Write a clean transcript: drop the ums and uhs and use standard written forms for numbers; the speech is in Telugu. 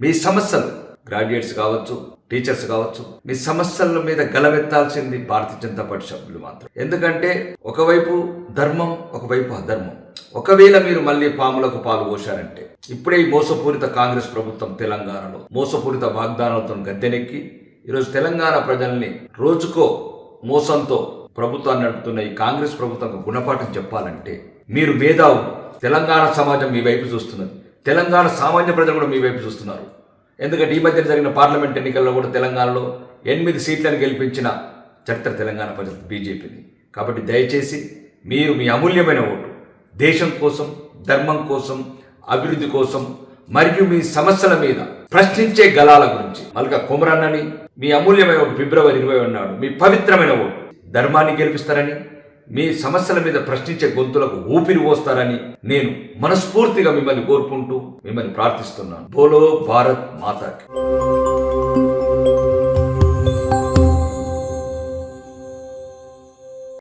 మీ సమస్యలు, గ్రాడ్యుయేట్స్ కావచ్చు, టీచర్స్ కావచ్చు, మీ సమస్యల మీద గలవెత్తాల్సింది భారతీయ జనతా పార్టీ సభ్యులు మాత్రం. ఎందుకంటే ఒకవైపు ధర్మం, ఒకవైపు అధర్మం. ఒకవేళ మీరు మళ్ళీ పాములకు పాలు పోశారంటే, ఇప్పుడే ఈ మోసపూరిత కాంగ్రెస్ ప్రభుత్వం తెలంగాణలో మోసపూరిత వాగ్దానాలతో గద్దెనెక్కి ఈరోజు తెలంగాణ ప్రజల్ని రోజుకో మోసంతో ప్రభుత్వాన్ని నడుపుతున్న ఈ కాంగ్రెస్ ప్రభుత్వం గుణపాఠం చెప్పాలంటే, మీరు మేధావులు, తెలంగాణ సమాజం మీ వైపు చూస్తున్నది, తెలంగాణ సామాన్య ప్రజలు కూడా మీ వైపు చూస్తున్నారు. ఎందుకంటే ఈ మధ్య జరిగిన పార్లమెంట్ ఎన్నికల్లో కూడా తెలంగాణలో 8 సీట్లను గెలిపించిన చరిత్ర తెలంగాణ ప్రజలు బీజేపీని. కాబట్టి దయచేసి మీరు మీ అమూల్యమైన ఓటు దేశం కోసం, ధర్మం కోసం, అభివృద్ధి కోసం మరియు మీ సమస్యల మీద ప్రశ్నించే గలాల గురించి మల్కా కుమరన్నని మీ అమూల్యమైన ఓటు ఫిబ్రవరి 20 నాడు మీ పవిత్రమైన ఓటు ధర్మాన్ని గెలిపిస్తారని, మీ సమస్యల మీద ప్రశ్నించే గొంతులకు ఊపిరి పోస్తారని నేను మనస్ఫూర్తిగా మిమ్మల్ని కోరుకుంటూ మిమ్మల్ని ప్రార్థిస్తున్నాను. బోలో భారత్ మాతాకి.